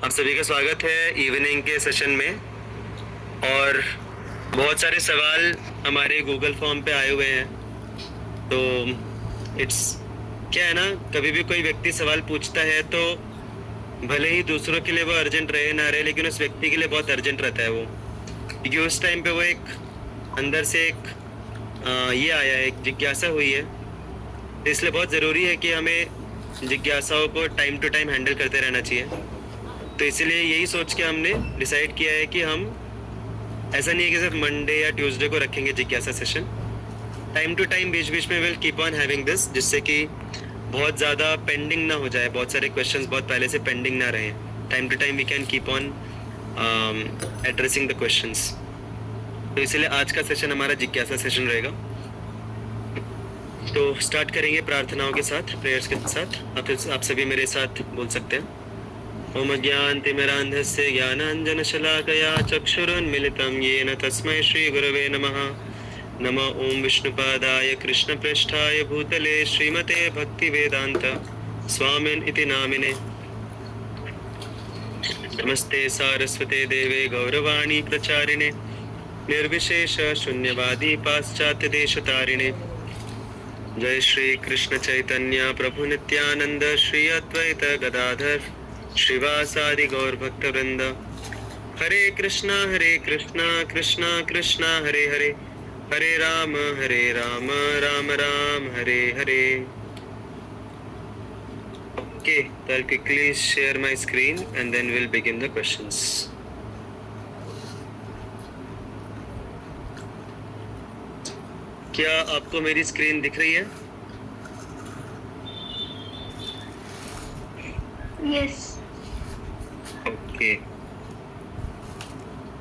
आप सभी का स्वागत है इवनिंग के सेशन में। और बहुत सारे सवाल हमारे गूगल फॉर्म पे आए हुए हैं। तो इट्स क्या है ना, कभी भी कोई व्यक्ति सवाल पूछता है तो भले ही दूसरों के लिए वो अर्जेंट रहे ना रहे, लेकिन उस व्यक्ति के लिए बहुत अर्जेंट रहता है वो, क्योंकि उस टाइम पे वो एक अंदर से एक ये आया है, एक जिज्ञासा हुई है। तो इसलिए बहुत ज़रूरी है कि हमें जिज्ञासाओं को टाइम टू टाइम हैंडल करते रहना चाहिए। तो इसीलिए यही सोच के हमने डिसाइड किया है कि हम ऐसा नहीं है कि सिर्फ मंडे या ट्यूसडे को रखेंगे जिज्ञासा सेशन। टाइम टू टाइम बीच बीच में will keep on having this, जिससे कि बहुत ज़्यादा पेंडिंग ना हो जाए, बहुत सारे क्वेश्चंस बहुत पहले से पेंडिंग ना रहें। Time to time we can keep on addressing the questions. तो इसलिए आज का सेशन हमारा जिज्ञासा सेशन रहेगा। तो स्टार्ट करेंगे प्रार्थनाओं के साथ, प्रेयर्स के साथ। आप सभी मेरे साथ बोल सकते हैं। ओम ज्ञानतिमिरान्धस्य ज्ञानाञ्जनशलाकया चक्षुरुन्मिलितं येन तस्मै श्रीगुरवे नमः। नमः ओम विष्णुपादाय कृष्णप्रेष्ठाय भूतले श्रीमते भक्तिवेदान्त स्वामिन् इति नामिने। नमस्ते सारस्वते देवे गौरवाणी प्रचारिणे निर्विशेष शून्यवादी पाश्चात्य देशतारिणे। जय श्री कृष्ण चैतन्य प्रभु नित्यानंद श्री अद्वैत गदाधर श्रीवासादि गौर भक्त वृंद। हरे कृष्णा कृष्णा कृष्णा हरे हरे, हरे राम राम राम हरे हरे। ओके, तो I'll quickly share my screen and then we'll begin the questions. क्या आपको मेरी स्क्रीन दिख रही है? यस। ओके,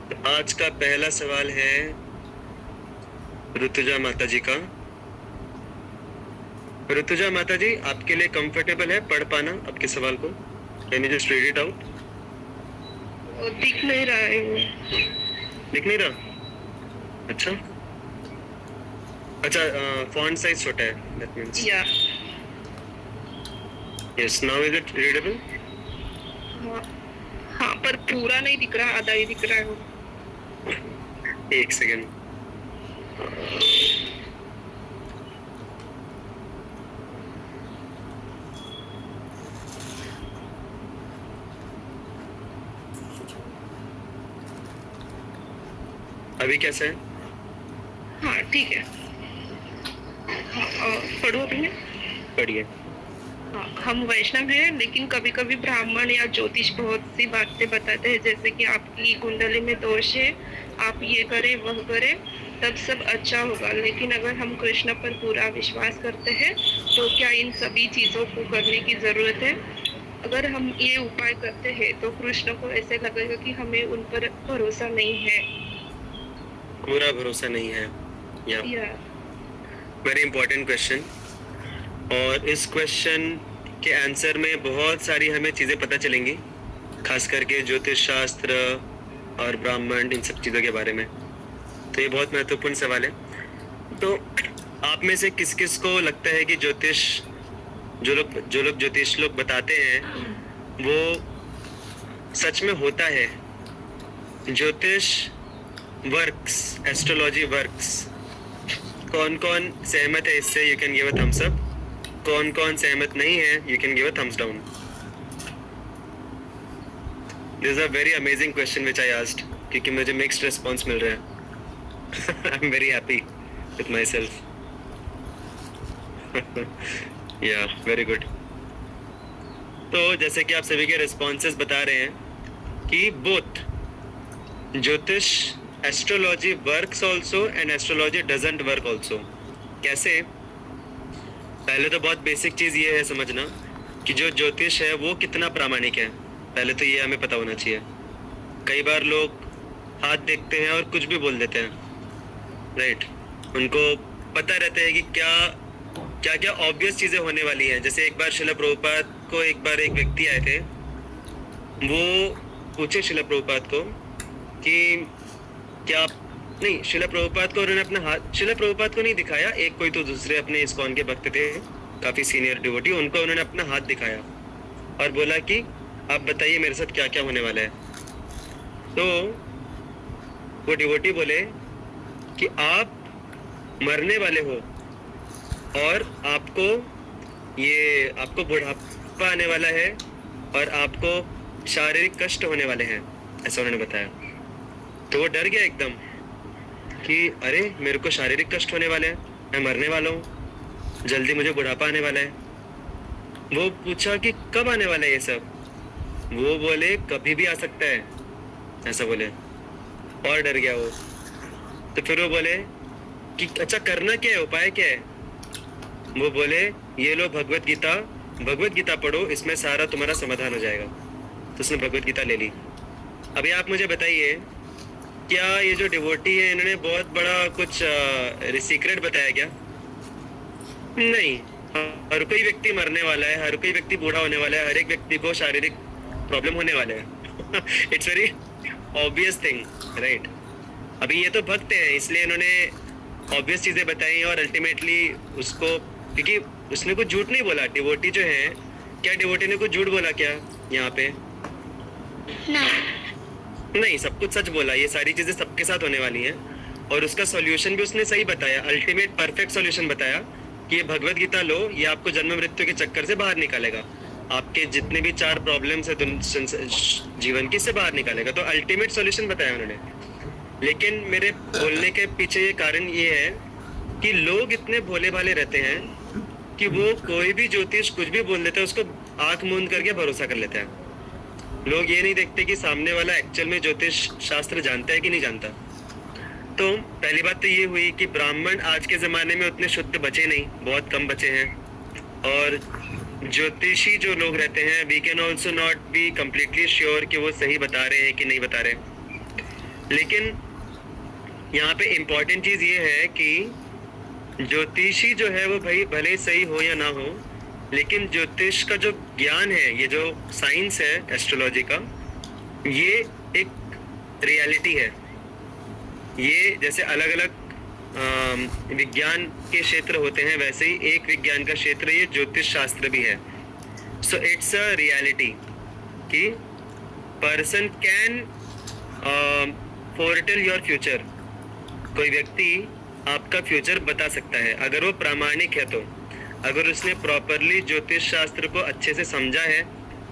तो आज का पहला सवाल है ऋतुजा माता जी का। ऋतुजा माता जी, आपके लिए कंफर्टेबल है पढ़ पाना आपके सवाल को? Can you just read it out? दिख नहीं रहा है वो। दिख नहीं रहा? अच्छा, फॉन्ट साइज छोटा है, दैट मींस। या yes, now is it readable? हाँ, पर पूरा नहीं दिख रहा, आधा ही दिख रहा है वो। एक सेकेंड। अभी कैसा है? हाँ ठीक है। पढ़ो अभी। पढ़िए। हाँ, हम वैष्णव हैं, लेकिन कभी कभी ब्राह्मण या ज्योतिष बहुत सी बातें बताते हैं, जैसे कि आपकी कुंडली में दोष है, आप ये करें वह करें तब सब अच्छा होगा। लेकिन अगर हम कृष्ण पर पूरा विश्वास करते हैं तो क्या इन सभी चीज़ों को करने की ज़रूरत है? अगर हम ये उपाय करते हैं तो कृष्ण को ऐसे लगेगा कि हमें उन पर भरोसा नहीं है। पूरा भरोसा नहीं है। या वेरी इंपॉर्टेंट क्वेश्चन। और इस क्वेश्चन के आंसर में बहुत सारी हमें चीज़ें पता चलेंगी, खास करके ज्योतिष शास्त्र और ब्राह्मण, इन सब चीज़ों के बारे में। तो ये बहुत महत्वपूर्ण सवाल है। तो आप में से किस किस को लगता है कि ज्योतिष, जो लोग ज्योतिष लोग बताते हैं वो सच में होता है? ज्योतिष वर्क्स, एस्ट्रोलॉजी वर्क्स। कौन कौन सहमत है इससे? You can give a thumbs up. कौन कौन सहमत नहीं है? You can give a thumbs down. This is a very amazing question which I asked, क्योंकि मुझे मिक्स्ड रिस्पॉन्स मिल रहा है। I am very happy with my self. या वेरी गुड। तो जैसे कि आप सभी के रिस्पॉन्सेस बता रहे हैं कि बोथ ज्योतिष, astrology works also and astrology doesn't work also. कैसे? पहले तो बहुत बेसिक चीज़ ये है समझना कि जो ज्योतिष है वो कितना प्रामाणिक है। पहले तो ये हमें पता होना चाहिए। कई बार लोग हाथ देखते हैं और कुछ भी बोल देते हैं, राइट? उनको पता रहता है कि क्या क्या ऑब्वियस चीज़ें होने वाली हैं। जैसे एक बार शिला प्रभुपाद को एक व्यक्ति आए थे, वो पूछे शिला प्रभुपाद को कि क्या नहीं, शिला प्रभुपाद को उन्होंने अपना हाथ, शिला प्रभुपाद को नहीं दिखाया, एक कोई तो दूसरे अपने इस्कॉन के भक्त थे, काफ़ी सीनियर डिवोटी, उनको उन्होंने अपना हाथ दिखाया और बोला कि आप बताइए मेरे साथ क्या क्या होने वाला है। तो वो डिवोटी बोले कि आप मरने वाले हो और आपको बुढ़ापा आने वाला है और आपको शारीरिक कष्ट होने वाले हैं, ऐसा उन्होंने बताया। तो वो डर गया एकदम कि अरे मेरे को शारीरिक कष्ट होने वाले हैं, मैं मरने वाला हूँ, जल्दी मुझे बुढ़ापा आने वाला है। वो पूछा कि कब आने वाला है ये सब। वो बोले कभी भी आ सकता है, ऐसा बोले, और डर गया वो। तो फिर वो बोले कि अच्छा करना क्या है, उपाय क्या है। वो बोले ये लो भगवत गीता पढ़ो, इसमें सारा तुम्हारा समाधान हो जाएगा। तो उसने भगवत गीता ले ली। अभी आप मुझे बताइए, क्या ये जो डिवोटी है इन्होंने बहुत बड़ा कुछ सीक्रेट बताया क्या? नहीं, हर कोई व्यक्ति मरने वाला है, हर कोई व्यक्ति बूढ़ा होने वाला है, हर एक व्यक्ति को शारीरिक प्रॉब्लम होने वाले हैं। It's very obvious thing, right. अभी ये तो भक्त हैं, इसलिए इन्होंने ऑब्वियस चीजें बताई और अल्टीमेटली उसको, क्योंकि उसने कुछ झूठ नहीं बोला। डिवोटी जो है, क्या डिवोटी ने कुछ झूठ बोला क्या यहाँ पे? नहीं, सब कुछ सच बोला। ये सारी चीजें सबके साथ होने वाली हैं और उसका सॉल्यूशन भी उसने सही बताया, अल्टीमेट परफेक्ट सॉल्यूशन बताया कि ये भगवत गीता लो, ये आपको जन्म मृत्यु के चक्कर से बाहर निकालेगा, आपके जितने भी 4 प्रॉब्लम्स है जीवन की, से बाहर निकालेगा। तो अल्टीमेट सॉल्यूशन बताया उन्होंने। लेकिन मेरे बोलने के पीछे ये कारण ये है कि लोग इतने भोले भाले रहते हैं कि वो कोई भी ज्योतिष कुछ भी बोल देता है, उसको आंख मूंद करके भरोसा कर लेते हैं। लोग ये नहीं देखते कि सामने वाला एक्चुअल में ज्योतिष शास्त्र जानता है कि नहीं जानता। तो पहली बात तो ये हुई कि ब्राह्मण आज के जमाने में उतने शुद्ध बचे नहीं, बहुत कम बचे हैं। और ज्योतिषी जो लोग रहते हैं, we can also not be completely sure कि वो सही बता रहे हैं कि नहीं बता रहे। लेकिन यहाँ पे इम्पोर्टेंट चीज ये है कि ज्योतिषी जो है वो भाई भले सही हो या ना हो, लेकिन ज्योतिष का जो ज्ञान है, ये जो साइंस है एस्ट्रोलॉजी का, ये एक रियलिटी है। ये जैसे अलग अलग विज्ञान के क्षेत्र होते हैं, वैसे ही एक विज्ञान का क्षेत्र ये ज्योतिष शास्त्र भी है। सो इट्स अ रियलिटी कि पर्सन कैन फोरटेल योर फ्यूचर। कोई व्यक्ति आपका फ्यूचर बता सकता है अगर वो प्रामाणिक है। तो अगर उसने प्रॉपरली ज्योतिष शास्त्र को अच्छे से समझा है,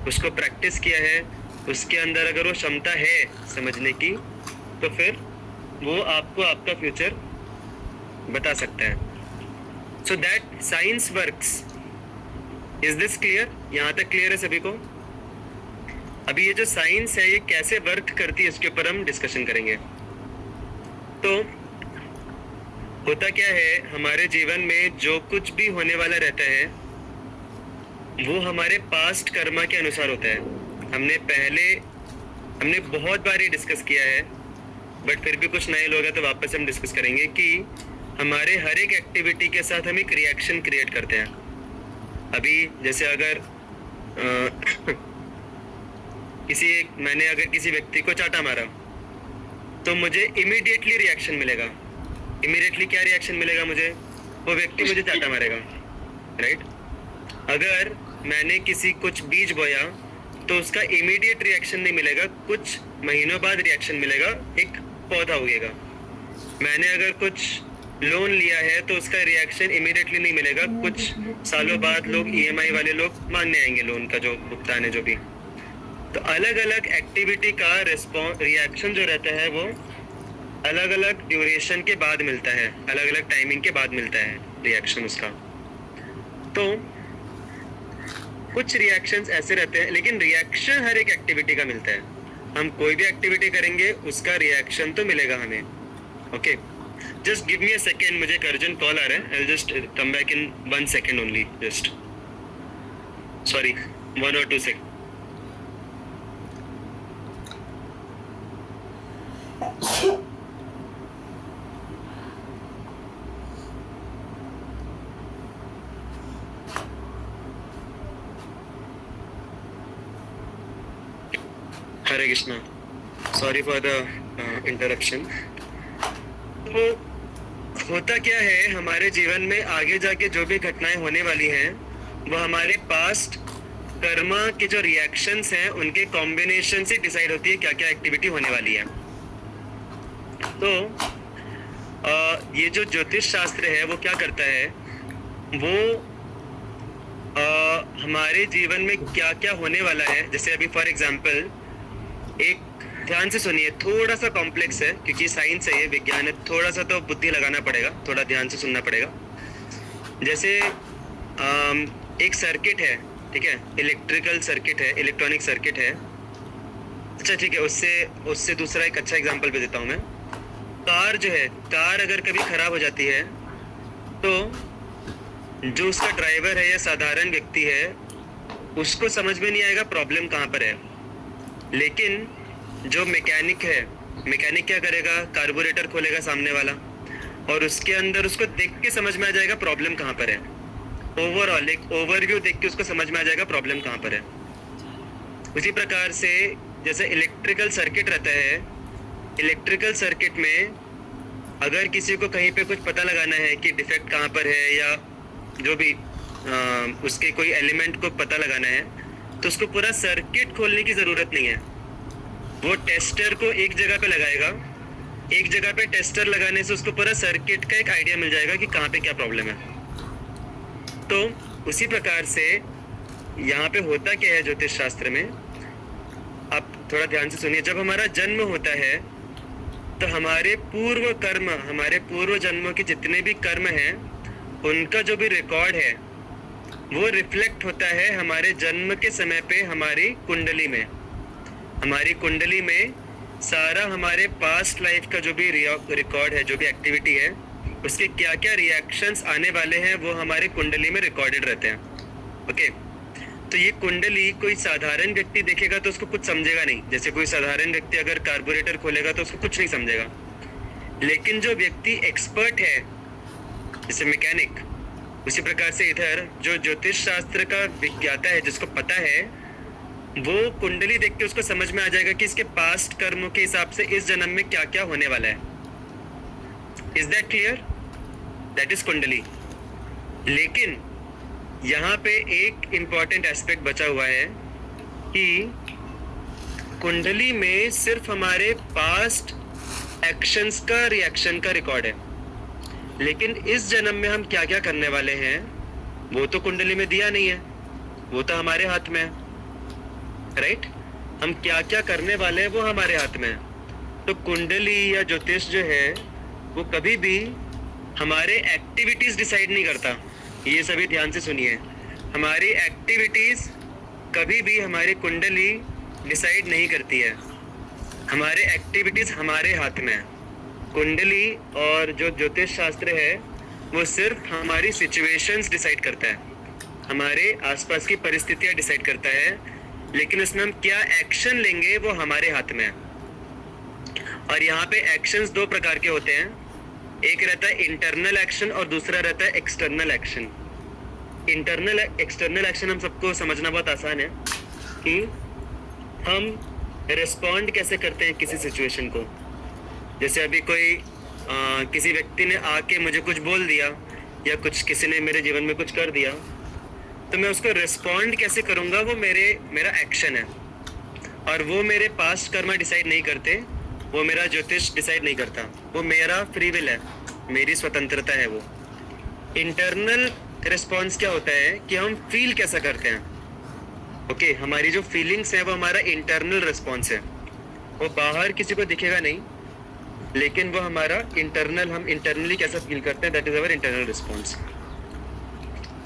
उसको प्रैक्टिस किया है, उसके अंदर अगर वो क्षमता है समझने की, तो फिर वो आपको आपका फ्यूचर बता सकता है। So that science works. Is this clear? यहाँ तक क्लियर है सभी को? अभी ये जो साइंस है ये कैसे वर्क करती है, इसके ऊपर हम डिस्कशन करेंगे। तो होता क्या है, हमारे जीवन में जो कुछ भी होने वाला रहता है वो हमारे पास्ट कर्मा के अनुसार होता है। हमने बहुत बार ये डिस्कस किया है, बट फिर भी कुछ नए लोग हैं तो वापस हम डिस्कस करेंगे कि हमारे हर एक एक्टिविटी के साथ हम एक रिएक्शन क्रिएट करते हैं। अभी जैसे अगर मैंने अगर किसी व्यक्ति को चाटा मारा तो मुझे इमीडिएटली रिएक्शन मिलेगा। इमीडिएटली क्या रिएक्शन मिलेगा मुझे? वो व्यक्ति मुझे चाटा मारेगा, राइट? अगर मैंने कुछ बीज बोया तो उसका इमीडिएट रिएक्शन नहीं मिलेगा, कुछ महीनों बाद रिएक्शन मिलेगा, एक पौधा उगेगा। मैंने अगर कुछ लोन लिया है तो उसका रिएक्शन इमीडिएटली नहीं मिलेगा, कुछ सालों बाद लोग ईएमआई वाले लोग मांगने आएंगे लोन का जो भुगतान है जो भी। तो अलग अलग एक्टिविटी का रिएक्शन जो रहता है वो अलग अलग ड्यूरेशन के बाद मिलता है, अलग अलग टाइमिंग के बाद मिलता है रिएक्शन उसका। तो कुछ रिएक्शंस ऐसे रहते हैं, लेकिन रिएक्शन हर एक एक्टिविटी का मिलता है। हम कोई भी एक्टिविटी करेंगे उसका रिएक्शन तो मिलेगा हमें। Okay, just give me a second, मुझे एक अर्जेंट कॉल आ रहा है। I will just come back in 1 second only, just sorry 1 or 2 second. Hare Krishna, sorry for the interruption. तो होता क्या है, हमारे जीवन में आगे जाके जो भी घटनाएं होने वाली हैं वो हमारे पास्ट कर्मा के जो रिएक्शंस हैं उनके कॉम्बिनेशन से डिसाइड होती है क्या क्या एक्टिविटी होने वाली है। तो ये जो ज्योतिष शास्त्र है वो क्या करता है, वो हमारे जीवन में क्या क्या होने वाला है, जैसे अभी फॉर एग्जांपल एक, ध्यान से सुनिए, थोड़ा सा कॉम्प्लेक्स है क्योंकि साइंस है, ये विज्ञान है, थोड़ा सा तो बुद्धि लगाना पड़ेगा, थोड़ा ध्यान से सुनना पड़ेगा। जैसे एक सर्किट है, ठीक है, इलेक्ट्रिकल सर्किट है, इलेक्ट्रॉनिक सर्किट है। अच्छा ठीक है, उससे दूसरा एक अच्छा एग्जांपल भी देता हूँ मैं। कार जो है, कार अगर कभी खराब हो जाती है तो जो उसका ड्राइवर है या साधारण व्यक्ति है उसको समझ में नहीं आएगा प्रॉब्लम कहाँ पर है, लेकिन जो मैकेनिक है, मैकेनिक क्या करेगा, कार्बोरेटर खोलेगा सामने वाला और उसके अंदर उसको देख के समझ में आ जाएगा प्रॉब्लम कहाँ पर है। ओवरऑल एक ओवरव्यू देख के उसको समझ में आ जाएगा प्रॉब्लम कहाँ पर है। उसी प्रकार से जैसे इलेक्ट्रिकल सर्किट रहता है, इलेक्ट्रिकल सर्किट में अगर किसी को कहीं पे कुछ पता लगाना है कि डिफेक्ट कहाँ पर है या जो भी उसके कोई एलिमेंट को पता लगाना है, तो उसको पूरा सर्किट खोलने की ज़रूरत नहीं है। वो टेस्टर को एक जगह पे लगाएगा, एक जगह पे टेस्टर लगाने से उसको पूरा सर्किट का एक आइडिया मिल जाएगा कि कहाँ पे क्या प्रॉब्लम है। तो उसी प्रकार से यहाँ पे होता क्या है ज्योतिष शास्त्र में, आप थोड़ा ध्यान से सुनिए। जब हमारा जन्म होता है तो हमारे पूर्व कर्म, हमारे पूर्व जन्मों के जितने भी कर्म हैं उनका जो भी रिकॉर्ड है वो रिफ्लेक्ट होता है हमारे जन्म के समय पे हमारी कुंडली में। हमारी कुंडली में सारा हमारे पास्ट लाइफ का जो भी रिकॉर्ड है, जो भी एक्टिविटी है, उसके क्या क्या रिएक्शंस आने वाले हैं वो हमारे कुंडली में रिकॉर्डेड रहते हैं। ओके, तो ये कुंडली कोई साधारण व्यक्ति देखेगा तो उसको कुछ समझेगा नहीं। जैसे कोई साधारण व्यक्ति अगर कार्बोरेटर खोलेगा तो उसको कुछ नहीं समझेगा, लेकिन जो व्यक्ति एक्सपर्ट है जैसे मैकेनिक, उसी प्रकार से इधर जो ज्योतिष शास्त्र का विज्ञाता है, जिसको पता है, वो कुंडली देख के उसको समझ में आ जाएगा कि इसके पास्ट कर्मों के हिसाब से इस जन्म में क्या क्या होने वाला है। Is that clear? That is कुंडली। लेकिन यहाँ पे एक इम्पॉर्टेंट एस्पेक्ट बचा हुआ है कि कुंडली में सिर्फ हमारे पास्ट एक्शंस का रिएक्शन का रिकॉर्ड है, लेकिन इस जन्म में हम क्या क्या करने वाले हैं वो तो कुंडली में दिया नहीं है, वो तो हमारे हाथ में है, राइट? हम क्या क्या करने वाले हैं वो हमारे हाथ में है। तो कुंडली या ज्योतिष जो है वो कभी भी हमारे एक्टिविटीज डिसाइड नहीं करता। ये सभी ध्यान से सुनिए, हमारी एक्टिविटीज कभी भी हमारी कुंडली डिसाइड नहीं करती है। हमारे एक्टिविटीज हमारे हाथ में है। कुंडली और जो ज्योतिष शास्त्र है वो सिर्फ हमारी सिचुएशंस डिसाइड करता है, हमारे आसपास की परिस्थितियां डिसाइड करता है, लेकिन उसमें हम क्या एक्शन लेंगे वो हमारे हाथ में है। और यहाँ पे एक्शंस दो प्रकार के होते हैं, एक रहता है इंटरनल एक्शन और दूसरा रहता है external action. Internal external action हम सबको समझना बहुत आसान है कि हम रिस्पॉन्ड कैसे करते हैं किसी सिचुएशन को। जैसे अभी कोई किसी व्यक्ति ने आके मुझे कुछ बोल दिया या कुछ किसी ने मेरे जीवन में कुछ कर दिया, तो मैं उसको रिस्पॉन्ड कैसे करूँगा वो मेरा एक्शन है। और वो मेरे पास्ट कर्मा डिसाइड नहीं करते, वो मेरा ज्योतिष डिसाइड नहीं करता, वो मेरा फ्री विल है, मेरी स्वतंत्रता है वो। इंटरनल रिस्पॉन्स क्या होता है कि हम फील कैसा करते हैं। ओके, हमारी जो फीलिंग्स है वो हमारा इंटरनल रिस्पॉन्स है, वो बाहर किसी को दिखेगा नहीं, लेकिन वो हमारा इंटरनल, हम इंटरनली कैसा फील करते हैं, that is our internal response.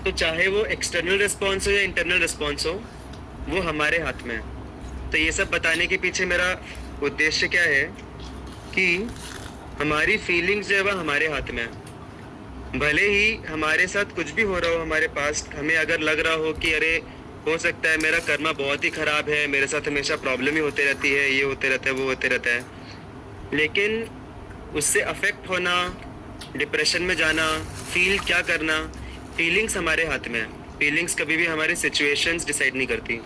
तो चाहे वो एक्सटर्नल रिस्पॉन्स हो या इंटरनल रिस्पॉन्स हो, वो हमारे हाथ में है। तो ये सब बताने के पीछे मेरा उद्देश्य क्या है कि हमारी फीलिंग्स जो है वह हमारे हाथ में है। भले ही हमारे साथ कुछ भी हो रहा हो, हमारे पास हमें अगर लग रहा हो कि अरे हो सकता है मेरा कर्मा बहुत ही खराब है, मेरे साथ हमेशा प्रॉब्लम ही होती रहती है, ये होते रहता है, वो होते रहता है, लेकिन उससे अफेक्ट होना, डिप्रेशन में जाना, फील क्या करना, फीलिंग्स हमारे हाथ में है। फीलिंग्स कभी भी हमारी सिचुएशंस डिसाइड नहीं करती।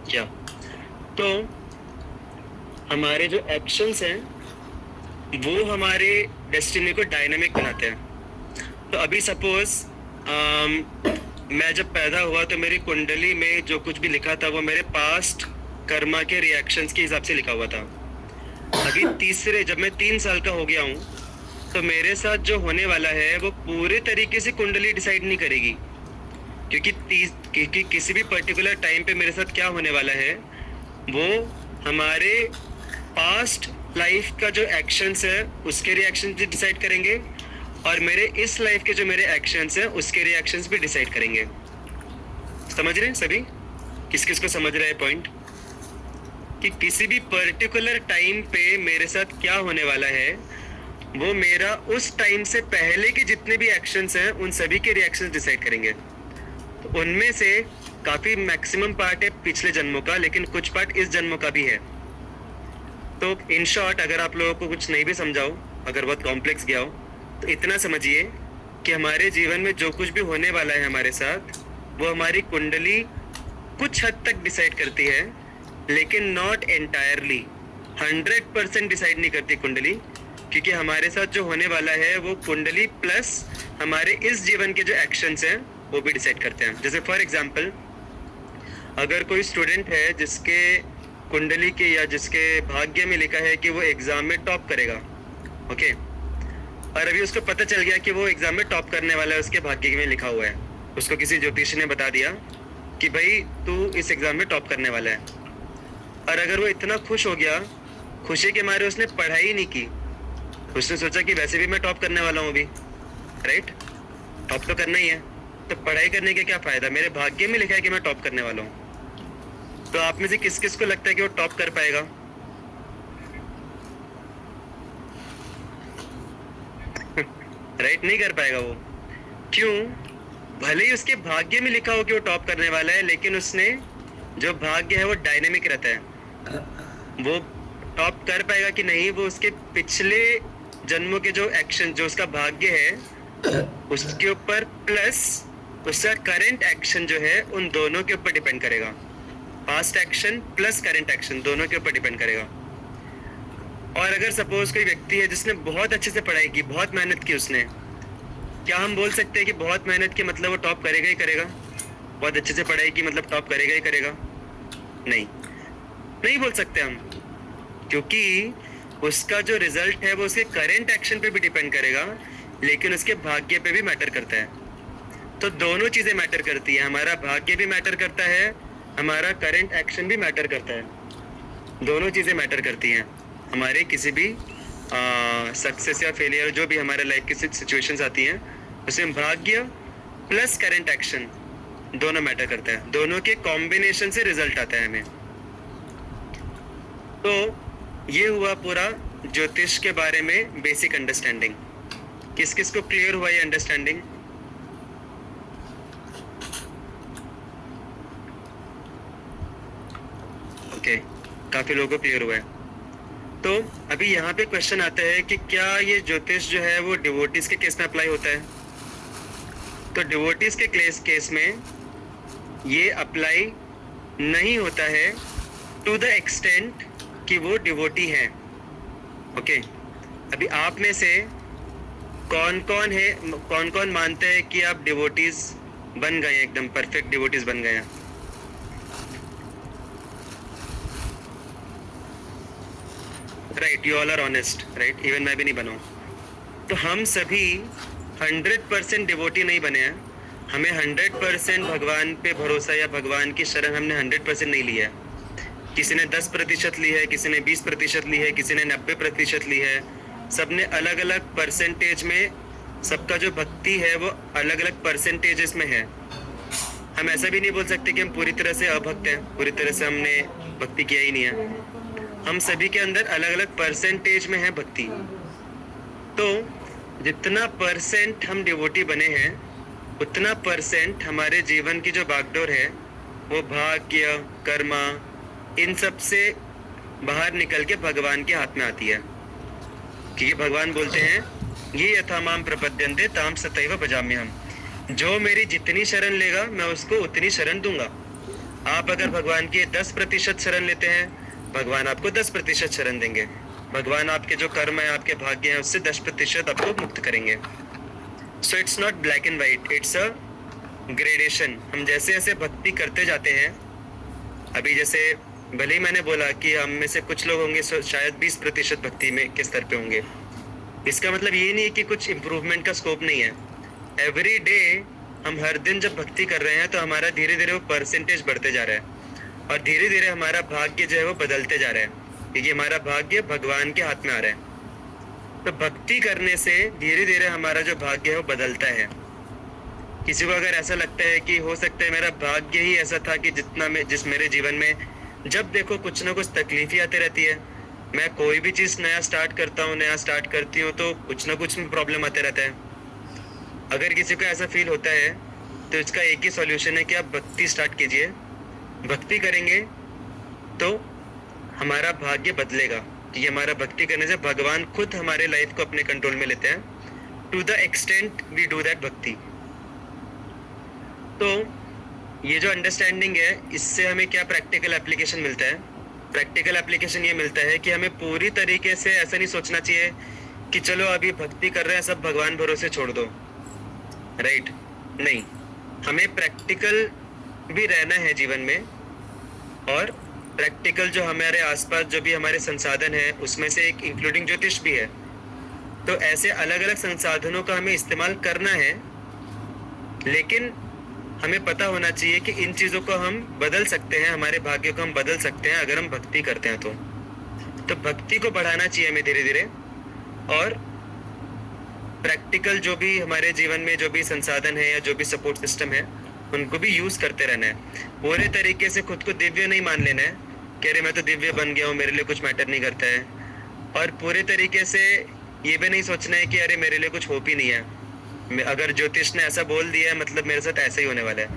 क्या? तो हमारे जो एक्शंस हैं वो हमारे डेस्टिनी को डायनामिक बनाते हैं। तो अभी सपोज मैं जब पैदा हुआ तो मेरी कुंडली में जो कुछ भी लिखा था वो मेरे पास्ट कर्मा के रिएक्शंस के हिसाब से लिखा हुआ था। अभी जब मैं 3 साल का हो गया हूँ तो मेरे साथ जो होने वाला है वो पूरे तरीके से कुंडली डिसाइड नहीं करेगी, क्योंकि किसी भी पर्टिकुलर टाइम पे मेरे साथ क्या होने वाला है वो हमारे पास्ट लाइफ का जो एक्शंस है उसके रिएक्शन भी डिसाइड करेंगे, और मेरे इस लाइफ के जो मेरे एक्शंस हैं उसके रिएक्शंस भी डिसाइड करेंगे। समझ रहे हैं सभी? किस किस को समझ रहा है पॉइंट? कि किसी भी पर्टिकुलर टाइम पे मेरे साथ क्या होने वाला है वो मेरा उस टाइम से पहले के जितने भी एक्शंस हैं उन सभी के रिएक्शंस डिसाइड करेंगे। तो उनमें से काफ़ी मैक्सिमम पार्ट है पिछले जन्मों का, लेकिन कुछ पार्ट इस जन्मों का भी है। तो इन शॉर्ट अगर आप लोगों को कुछ नहीं भी समझाओ, अगर बहुत कॉम्प्लेक्स गया हो, तो इतना समझिए कि हमारे जीवन में जो कुछ भी होने वाला है हमारे साथ वो हमारी कुंडली कुछ हद तक डिसाइड करती है, लेकिन नॉट एंटायरली 100% डिसाइड नहीं करती कुंडली, क्योंकि हमारे साथ जो होने वाला है वो कुंडली प्लस हमारे इस जीवन के जो एक्शंस हैं वो भी डिसाइड करते हैं। जैसे फॉर एग्जांपल अगर कोई स्टूडेंट है जिसके कुंडली के या जिसके भाग्य में लिखा है कि वो एग्जाम में टॉप करेगा, ओके, और अभी उसको पता चल गया कि वो एग्जाम में टॉप करने वाला है, उसके भाग्य में लिखा हुआ है, उसको किसी ज्योतिषी ने बता दिया कि भाई तू इस एग्जाम में टॉप करने वाला है, और अगर वो इतना खुश हो गया, खुशी के मारे उसने पढ़ाई नहीं की, उसने सोचा कि वैसे भी मैं टॉप करने वाला हूँ अभी, राइट, टॉप तो करना ही है, तो पढ़ाई करने का क्या फायदा, मेरे भाग्य में लिखा है कि मैं टॉप करने वाला हूँ। तो आप में से किस किस को लगता है कि वो टॉप कर पाएगा? राइट, नहीं कर पाएगा वो। क्यों? भले ही उसके भाग्य में लिखा हो कि वो टॉप करने वाला है, लेकिन उसने जो भाग्य है वो डायनेमिक रहता है। वो टॉप कर पाएगा कि नहीं, वो उसके पिछले जन्मों के जो एक्शन, जो उसका भाग्य है उसके ऊपर प्लस उसका करंट एक्शन जो है, उन दोनों के ऊपर डिपेंड करेगा। Past action plus current action दोनों के ऊपर डिपेंड करेगा। और अगर सपोज कोई व्यक्ति है जिसने बहुत अच्छे से पढ़ाई की, बहुत मेहनत की उसने, क्या हम बोल सकते हैं कि बहुत मेहनत की मतलब वो टॉप करेगा ही करेगा? बहुत अच्छे से पढ़ाई की मतलब टॉप करेगा ही करेगा? नहीं, नहीं बोल सकते हम, क्योंकि उसका जो रिजल्ट है वो उसके करंट एक्शन पे भी डिपेंड करेगा, लेकिन उसके भाग्य पे भी मैटर करता है। तो दोनों चीजें मैटर करती है, हमारा भाग्य भी मैटर करता है, हमारा करंट एक्शन भी मैटर करता है। दोनों चीजें मैटर करती हैं हमारे किसी भी सक्सेस या फेलियर, जो भी हमारे लाइफ की सिचुएशंस आती हैं, उसमें भाग्य प्लस करंट एक्शन दोनों मैटर करता है। दोनों के कॉम्बिनेशन से रिजल्ट आता है हमें। तो ये हुआ पूरा ज्योतिष के बारे में बेसिक अंडरस्टैंडिंग। किस किस को क्लियर हुआ ये अंडरस्टैंडिंग? ओके, काफी लोगों को क्लियर हुआ है। तो अभी यहाँ पे क्वेश्चन आता है कि क्या ये ज्योतिष जो है वो डिवोटीज के केस में अप्लाई होता है? तो डिवोटीज के केस में ये अप्लाई नहीं होता है टू द एक्सटेंट कि वो डिवोटी है। ओके, अभी आप में से कौन कौन मानते हैं कि आप डिवोटीज बन गए, एकदम परफेक्ट डिवोटीज बन गए? Right, you all are honest, right, even मैं भी नहीं बना। तो हम सभी 100% डिवोटी नहीं बने हैं। हमें 100% भगवान पे भरोसा या भगवान की शरण हमने 100% नहीं लिया है। किसी ने 10% ली है, किसी ने 20% ली है, किसी ने 90% ली है। सबने अलग अलग परसेंटेज में, सबका जो भक्ति है वो अलग अलग परसेंटेजेस में है। हम ऐसा भी नहीं बोल सकते कि हम पूरी तरह से अभक्त हैं, पूरी तरह से हमने भक्ति किया ही नहीं है। हम सभी के अंदर अलग अलग परसेंटेज में है भक्ति। तो जितना परसेंट हम डिवोटी बने हैं, उतना परसेंट हमारे जीवन की जो बागडोर है वो भाग्य, कर्मा, इन सब से बाहर निकल के भगवान के हाथ में आती है। क्योंकि भगवान बोलते हैं, ये यथामाम प्रपद्यन्ते ताम सतैव भजाम्यहम्। जो मेरी जितनी शरण लेगा मैं उसको उतनी शरण दूंगा। आप अगर भगवान की 10% शरण लेते हैं भगवान आपको 10% शरण देंगे। भगवान आपके जो कर्म है, आपके भाग्य हैं, उससे 10% आपको मुक्त करेंगे। So it's not black and white, it's a gradation. हम जैसे जैसे भक्ति करते जाते हैं, अभी जैसे भले ही मैंने बोला कि हम में से कुछ लोग होंगे शायद 20% भक्ति में के स्तर पे होंगे, इसका मतलब ये नहीं है कि कुछ इम्प्रूवमेंट का स्कोप नहीं है। एवरी डे हम हर दिन जब भक्ति कर रहे हैं तो हमारा धीरे धीरे वो परसेंटेज बढ़ते जा रहा है और धीरे धीरे हमारा भाग्य जो है वो बदलते जा रहा है, क्योंकि हमारा भाग्य भगवान के हाथ में आ रहा है। तो भक्ति करने से धीरे धीरे हमारा जो भाग्य है वो बदलता है। किसी को अगर ऐसा लगता है कि हो सकता है मेरा भाग्य ही ऐसा था कि जिस मेरे जीवन में जब देखो कुछ ना कुछ तकलीफें आती रहती है, मैं कोई भी चीज़ नया स्टार्ट करता हूँ, नया स्टार्ट करती हूँ तो कुछ ना कुछ में प्रॉब्लम आते रहता है। अगर किसी को ऐसा फील होता है तो इसका एक ही सॉल्यूशन है कि आप भक्ति स्टार्ट कीजिए। भक्ति करेंगे तो हमारा भाग्य बदलेगा, क्योंकि हमारा भक्ति करने से भगवान खुद हमारे लाइफ को अपने कंट्रोल में लेते हैं, to the extent we do that भक्ति। तो ये जो अंडरस्टैंडिंग है, इससे हमें क्या प्रैक्टिकल एप्लीकेशन मिलता है? प्रैक्टिकल एप्लीकेशन ये मिलता है कि हमें पूरी तरीके से ऐसा नहीं सोचना चाहिए कि चलो अभी भक्ति कर रहे हैं सब भगवान भरोसे छोड़ दो, राइट? नहीं, हमें प्रैक्टिकल भी रहना है जीवन में, और प्रैक्टिकल जो हमारे आसपास जो भी हमारे संसाधन है उसमें से एक इंक्लूडिंग ज्योतिष भी है। तो ऐसे अलग अलग संसाधनों का हमें इस्तेमाल करना है, लेकिन हमें पता होना चाहिए कि इन चीज़ों को हम बदल सकते हैं, हमारे भाग्य को हम बदल सकते हैं अगर हम भक्ति करते हैं तो भक्ति को बढ़ाना चाहिए हमें धीरे धीरे, और प्रैक्टिकल जो भी हमारे जीवन में जो भी संसाधन है या जो भी सपोर्ट सिस्टम है उनको भी यूज़ करते रहना है। पूरे तरीके से खुद को दिव्य नहीं मान लेना है कि अरे मैं तो दिव्य बन गया हूँ, मेरे लिए कुछ मैटर नहीं करता है, और पूरे तरीके से ये भी नहीं सोचना है कि अरे मेरे लिए कुछ होप ही नहीं है, अगर ज्योतिष ने ऐसा बोल दिया है मतलब मेरे साथ ऐसा ही होने वाला है।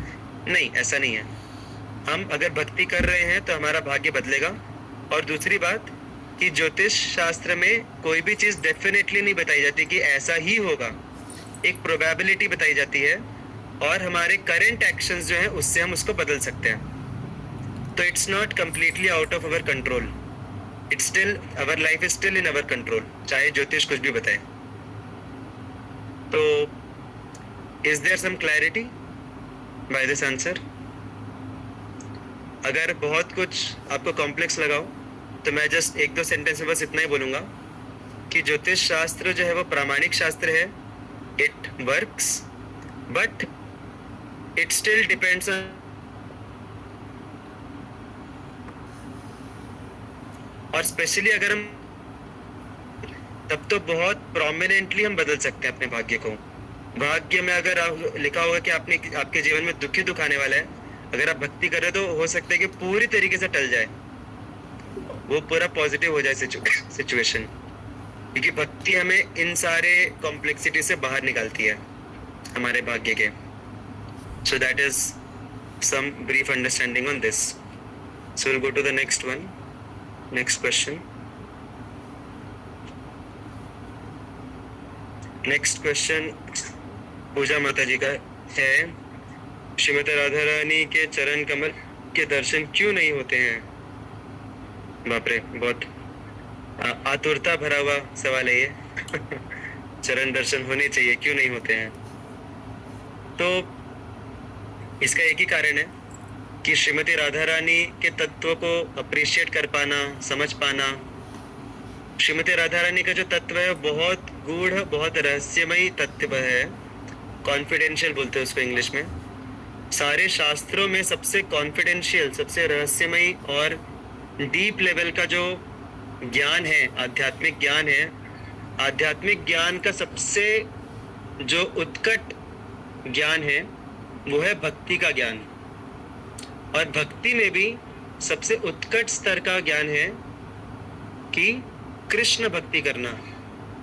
नहीं, ऐसा नहीं है। हम अगर भक्ति कर रहे हैं तो हमारा भाग्य बदलेगा। और दूसरी बात कि ज्योतिष शास्त्र में कोई भी चीज़ डेफिनेटली नहीं बताई जाती कि ऐसा ही होगा, एक प्रोबेबिलिटी बताई जाती है, और हमारे करंट एक्शंस जो हैं उससे हम उसको बदल सकते हैं। तो it's not completely out of our control, it's still our life is still in our control, चाहे ज्योतिष कुछ भी बताए। तो is there some clarity by this answer? अगर बहुत कुछ आपको कॉम्प्लेक्स लगाओ तो मैं जस्ट 1-2 सेंटेंस में बस इतना ही बोलूँगा कि ज्योतिष शास्त्र जो है वो प्रामाणिक शास्त्र है, it works, but it still depends on, और स्पेशली अगर हम तब तो बहुत प्रोमिनेंटली हम बदल सकते हैं अपने भाग्य को। भाग्य में अगर लिखा होगा कि आपके जीवन में दुख ही दुख आने वाला है, अगर आप भक्ति कर रहे हो तो हो सकता है कि पूरी तरीके से टल जाए, वो पूरा पॉजिटिव हो जाए सिचुएशन, क्योंकि भक्ति हमें इन सारे कॉम्प्लेक्सिटी से बाहर निकालती है हमारे भाग्य के। So that is some brief understanding on this. So will go to the next one, next question. Next question Pooja Mata ji का है, श्रीमती राधा रानी के चरण कमल के दर्शन क्यों नहीं होते हैं? बाप रे, बहुत आतुरता भरा हुआ सवाल है ये। चरण दर्शन होने चाहिए, क्यों नहीं होते हैं? तो इसका एक ही कारण है कि श्रीमती राधा रानी के तत्व को अप्रिशिएट कर पाना, समझ पाना। श्रीमती राधा रानी का जो तत्व है बहुत गूढ़, बहुत रहस्यमयी तत्व है, कॉन्फिडेंशियल बोलते हैं उसको इंग्लिश में। सारे शास्त्रों में सबसे कॉन्फिडेंशियल, सबसे रहस्यमयी और डीप लेवल का जो ज्ञान है, आध्यात्मिक ज्ञान है, आध्यात्मिक ज्ञान का सबसे जो उत्कट ज्ञान है वो है भक्ति का ज्ञान। और भक्ति में भी सबसे उत्कट स्तर का ज्ञान है कि कृष्ण भक्ति करना,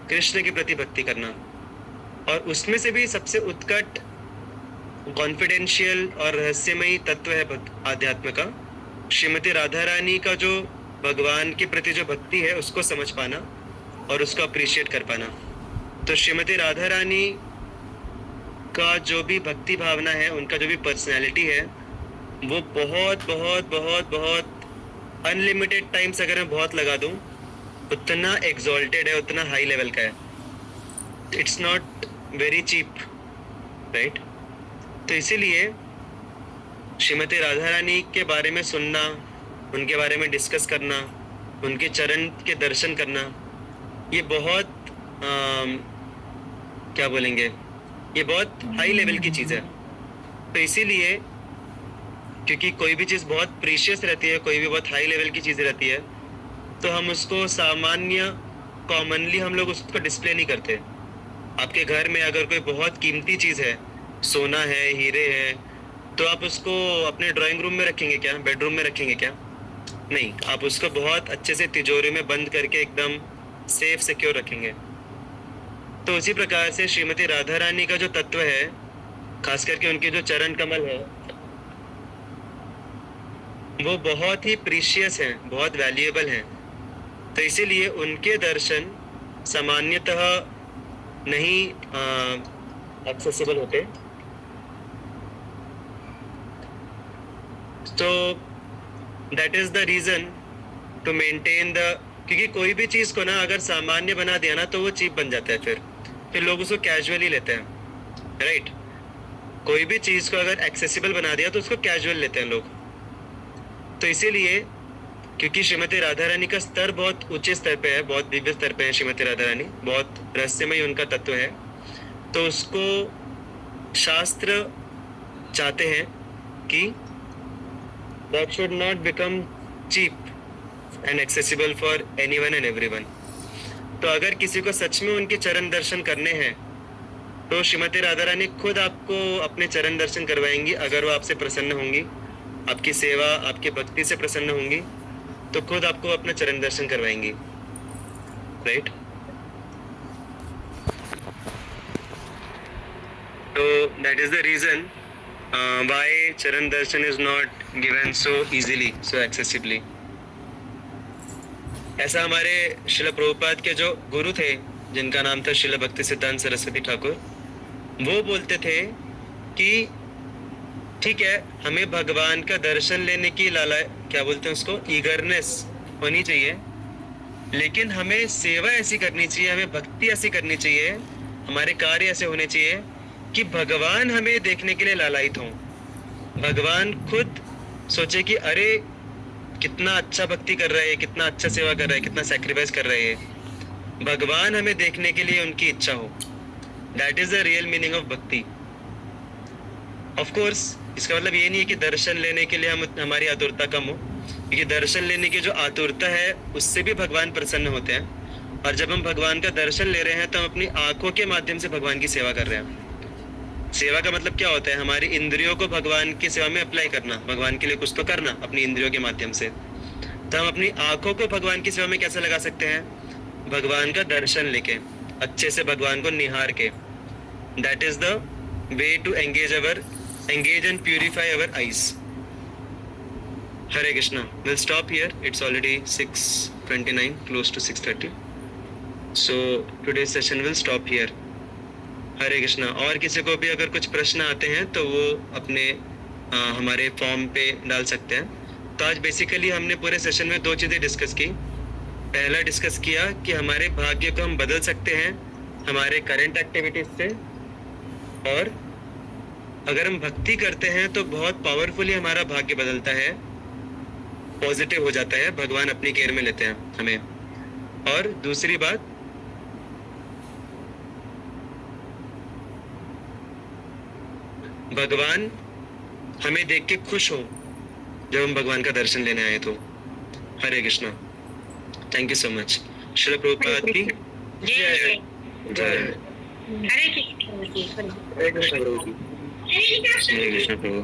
कृष्ण के प्रति भक्ति करना। और उसमें से भी सबसे उत्कट कॉन्फिडेंशियल और रहस्यमयी तत्व है आध्यात्म का, श्रीमती राधा रानी का जो भगवान के प्रति जो भक्ति है उसको समझ पाना और उसको अप्रिशिएट कर पाना। तो श्रीमती राधा रानी का जो भी भक्ति भावना है, उनका जो भी पर्सनैलिटी है, वो बहुत बहुत बहुत बहुत अनलिमिटेड टाइम्स अगर मैं बहुत लगा दूं, उतना एग्जॉल्टेड है, उतना हाई लेवल का है. It's not very cheap, right? तो इसीलिए श्रीमती राधा रानी के बारे में सुनना, उनके बारे में डिस्कस करना, उनके चरण के दर्शन करना, ये बहुत क्या बोलेंगे, ये बहुत हाई लेवल की चीज़ है. तो इसीलिए क्योंकि कोई भी चीज़ बहुत प्रीशियस रहती है, कोई भी बहुत हाई लेवल की चीज़ रहती है, तो हम उसको सामान्य कॉमनली हम लोग उसको डिस्प्ले नहीं करते. आपके घर में अगर कोई बहुत कीमती चीज़ है, सोना है, हीरे है, तो आप उसको अपने ड्राइंग रूम में रखेंगे क्या, बेडरूम में रखेंगे क्या? नहीं, आप उसको बहुत अच्छे से तिजोरी में बंद करके एकदम सेफ सिक्योर रखेंगे. तो उसी प्रकार से श्रीमती राधा रानी का जो तत्व है, खास करके उनके जो चरण कमल है, वो बहुत ही प्रीशियस हैं, बहुत वैल्यूएबल हैं. तो इसीलिए उनके दर्शन सामान्यतः नहीं एक्सेसिबल होते. तो that is the reason to maintain the, क्योंकि कोई भी चीज़ को ना अगर सामान्य बना दिया ना तो वो चीप बन जाता है. फिर लोग उसको कैजुअली लेते हैं, राइट? कोई भी चीज़ को अगर एक्सेसिबल बना दिया तो उसको कैजुअल लेते हैं लोग. तो इसीलिए क्योंकि श्रीमती राधा रानी का स्तर बहुत ऊंचे स्तर पे है, बहुत दिव्य स्तर पे है श्रीमती राधा रानी, बहुत रहस्यमय उनका तत्व है, तो उसको शास्त्र चाहते हैं कि that should not become cheap and accessible for anyone and everyone. तो अगर किसी को सच में उनके चरण दर्शन करने हैं तो श्रीमती राधा रानी खुद आपको अपने चरण दर्शन करवाएंगी. अगर वो आपसे प्रसन्न होंगी, आपकी सेवा, आपकी भक्ति से प्रसन्न होंगी, तो खुद आपको अपना चरण दर्शन करवाएंगी, राइट? तो that is the reason why charan darshan is not given so easily, so accessibly. ऐसा हमारे श्रील प्रभुपाद के जो गुरु थे, जिनका नाम था श्रील भक्ति सिद्धांत सरस्वती ठाकुर, वो बोलते थे कि ठीक है, हमें भगवान का दर्शन लेने की लाला, क्या बोलते हैं उसको, ईगरनेस होनी चाहिए, लेकिन हमें सेवा ऐसी करनी चाहिए, हमें भक्ति ऐसी करनी चाहिए, हमारे कार्य ऐसे होने चाहिए कि भगवान हमें देखने के लिए लालायित हों. भगवान खुद सोचे कि अरे कितना अच्छा भक्ति कर रहा है, कितना अच्छा सेवा कर रहा है, कितना सैक्रिफाइस कर रहा है, भगवान हमें देखने के लिए उनकी इच्छा हो. That is the real meaning of भक्ति. ऑफ कोर्स इसका मतलब ये नहीं है कि दर्शन लेने के लिए हमारी आतुरता कम हो, क्योंकि दर्शन लेने की जो आतुरता है उससे भी भगवान प्रसन्न होते हैं. और जब हम भगवान का दर्शन ले रहे हैं तो हम अपनी आंखों के माध्यम से भगवान की सेवा कर रहे हैं. सेवा का मतलब क्या होता है? हमारी इंद्रियों को भगवान की सेवा में अप्लाई करना, भगवान के लिए कुछ तो करना अपनी इंद्रियों के माध्यम से. तो हम अपनी आंखों को भगवान की सेवा में कैसे लगा सकते हैं? भगवान का दर्शन लेके, अच्छे से भगवान को निहार के. That is the way to engage and purify our eyes. Hare Krishna. We'll stop here. It's already 6:29, close to 6:30. So today's session will stop here. हरे कृष्णा. और किसी को भी अगर कुछ प्रश्न आते हैं तो वो अपने हमारे फॉर्म पे डाल सकते हैं. तो आज बेसिकली हमने पूरे सेशन में दो चीज़ें डिस्कस की. पहला डिस्कस किया कि हमारे भाग्य को हम बदल सकते हैं हमारे करंट एक्टिविटीज से, और अगर हम भक्ति करते हैं तो बहुत पावरफुली हमारा भाग्य बदलता है, पॉजिटिव हो जाता है, भगवान अपनी केयर में लेते हैं हमें. और दूसरी बात, भगवान हमें देख के खुश हो जब हम भगवान का दर्शन लेने आए. तो Hare Krishna. Thank you so much. Srila Prabhupada की जय. हरे कृष्ण. हरे कृष्ण प्रभु. हरे कृष्ण प्रभु.